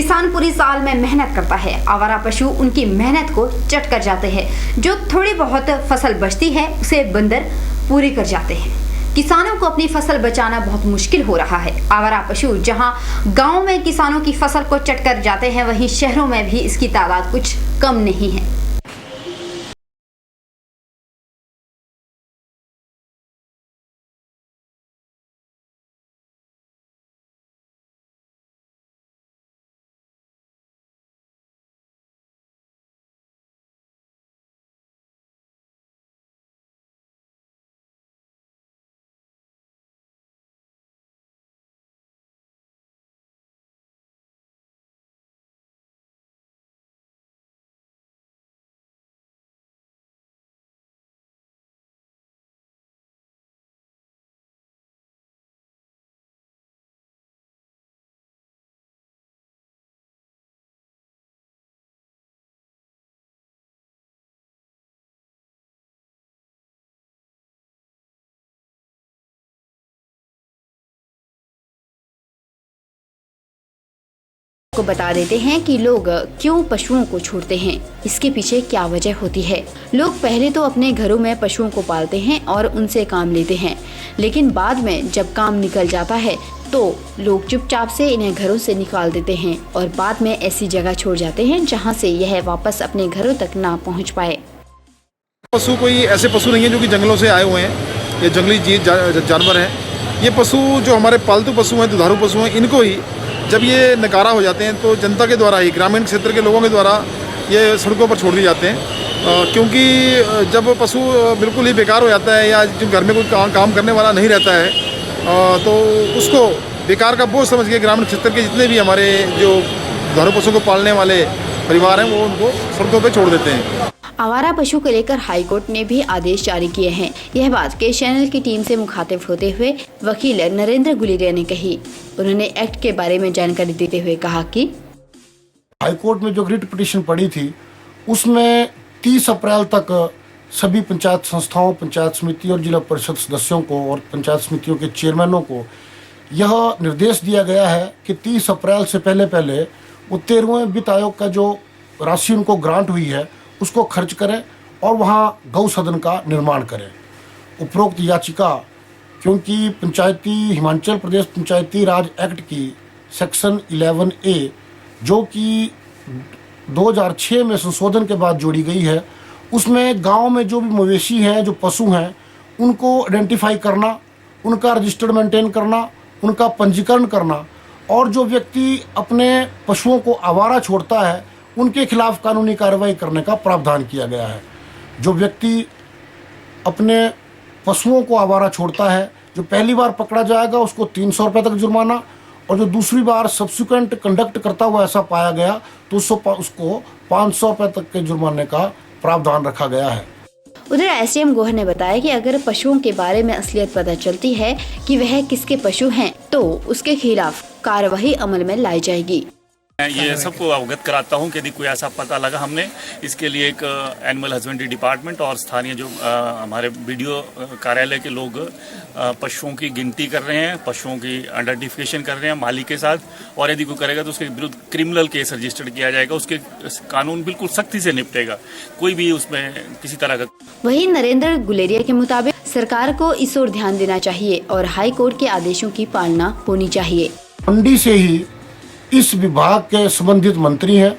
किसान पूरी साल में मेहनत करता है, आवारा पशु उनकी मेहनत को चट कर जाते हैं। जो थोड़ी बहुत फसल बचती है उसे बंदर पूरी कर जाते हैं। किसानों को अपनी फसल बचाना बहुत मुश्किल हो रहा है। आवारा पशु जहां गांव में किसानों की फसल को चट कर जाते हैं, वहीं शहरों में भी इसकी तादाद कुछ कम नहीं है। को बता देते हैं कि लोग क्यों पशुओं को छोड़ते हैं, इसके पीछे क्या वजह होती है। लोग पहले तो अपने घरों में पशुओं को पालते हैं और उनसे काम लेते हैं, लेकिन बाद में जब काम निकल जाता है तो लोग चुपचाप से इन्हें घरों से निकाल देते हैं और बाद में ऐसी जगह छोड़ जाते हैं जहां से यह वापस अपने घरों तक ना पहुंच पाए। पशु कोई ऐसे पशु नहीं है जो कि जंगलों से आए हुए हैं, ये जंगली जानवर हैं। ये पशु जो हमारे पालतू पशु हैं, दुधारू पशु हैं, इनको ही जब ये नकारा हो जाते हैं तो जनता के द्वारा ही, ग्रामीण क्षेत्र के लोगों के द्वारा ये सड़कों पर छोड़ दिए जाते हैं। क्योंकि जब पशु बिल्कुल ही बेकार हो जाता है या जब घर में कोई काम करने वाला नहीं रहता है तो उसको बेकार का बोझ समझ के ग्रामीण क्षेत्र के जितने भी हमारे जो दुधारू पशु को पालने वाले परिवार हैं वो उनको सड़कों पर छोड़ देते हैं। आवारा पशु को लेकर हाईकोर्ट ने भी आदेश जारी किए हैं। यह बात के चैनल की टीम से मुखातिब होते हुए वकील नरेंद्र गुलेरिया ने कही। उन्होंने एक्ट के बारे में जानकारी देते हुए कहा कि हाईकोर्ट में जो रिट पिटीशन पड़ी थी उसमें 30 अप्रैल तक सभी पंचायत संस्थाओं, पंचायत समिति और जिला परिषद सदस्यों को और पंचायत समितियों के चेयरमैनों को यह निर्देश दिया गया है कि 30 अप्रैल से पहले वो 13वें वित्त आयोग का जो राशि उनको ग्रांट हुई है उसको खर्च करें और वहाँ गौ सदन का निर्माण करें। उपरोक्त याचिका क्योंकि हिमाचल प्रदेश पंचायती राज एक्ट की सेक्शन 11A जो कि 2006 में संशोधन के बाद जोड़ी गई है, उसमें गांव में जो भी मवेशी हैं, जो पशु हैं, उनको आइडेंटिफाई करना, उनका रजिस्टर्ड मेंटेन करना, उनका पंजीकरण करना और जो व्यक्ति अपने पशुओं को आवारा छोड़ता है उनके खिलाफ कानूनी कार्रवाई करने का प्रावधान किया गया है। जो व्यक्ति अपने पशुओं को आवारा छोड़ता है, जो पहली बार पकड़ा जाएगा उसको 300 रुपये तक जुर्माना, और जो दूसरी बार सब्सिक्वेंट कंडक्ट करता हुआ ऐसा पाया गया तो उसको 500 रुपये तक के जुर्माने का प्रावधान रखा गया है। उधर एसडीएम गोहर ने बताया कि अगर पशुओं के बारे में असलियत पता चलती है कि वह किसके पशु हैं, तो उसके खिलाफ कार्रवाई अमल में लाई जाएगी। ये सबको अवगत कराता हूँ कि यदि कोई ऐसा पता लगा, हमने इसके लिए एक एनिमल हस्बेंड्री डिपार्टमेंट और स्थानीय जो हमारे बीडीओ कार्यालय के लोग पशुओं की गिनती कर रहे हैं, पशुओं की आइडेंटिफिकेशन कर रहे हैं मालिक के साथ, और यदि कोई करेगा तो उसके विरुद्ध क्रिमिनल केस रजिस्टर्ड किया जाएगा। उसके कानून बिल्कुल सख्ती से निपटेगा, कोई भी उसमें किसी तरह का। वहीं नरेंद्र गुलेरिया के मुताबिक सरकार को इस ओर ध्यान देना चाहिए और हाई कोर्ट के आदेशों की पालना होनी चाहिए। मंडी से ही इस विभाग के संबंधित मंत्री हैं,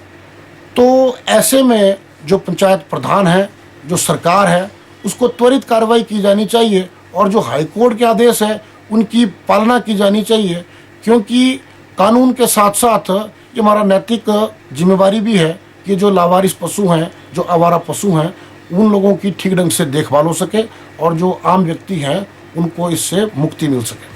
तो ऐसे में जो पंचायत प्रधान है, जो सरकार है, उसको त्वरित कार्रवाई की जानी चाहिए और जो हाईकोर्ट के आदेश है उनकी पालना की जानी चाहिए, क्योंकि कानून के साथ साथ ये हमारा नैतिक जिम्मेवारी भी है कि जो लावारिस पशु हैं, जो आवारा पशु हैं, उन लोगों की ठीक ढंग से देखभाल हो सके और जो आम व्यक्ति हैं उनको इससे मुक्ति मिल सके।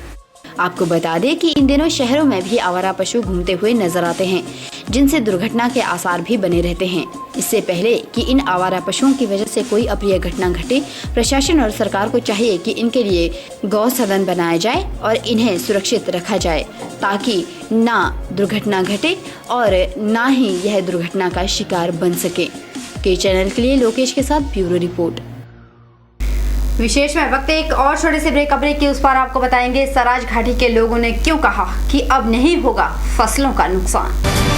आपको बता दें कि इन दिनों शहरों में भी आवारा पशु घूमते हुए नजर आते हैं, जिनसे दुर्घटना के आसार भी बने रहते हैं। इससे पहले कि इन आवारा पशुओं की वजह से कोई अप्रिय घटना घटे, प्रशासन और सरकार को चाहिए कि इनके लिए गौ सदन बनाया जाए और इन्हें सुरक्षित रखा जाए, ताकि ना दुर्घटना घटे और ना ही यह दुर्घटना का शिकार बन सके। के चैनल के लिए लोकेश के साथ ब्यूरो रिपोर्ट। विशेष में वक्त एक और छोटे से ब्रेक के उस पार आपको बताएंगे सराज घाटी के लोगों ने क्यों कहा कि अब नहीं होगा फसलों का नुकसान।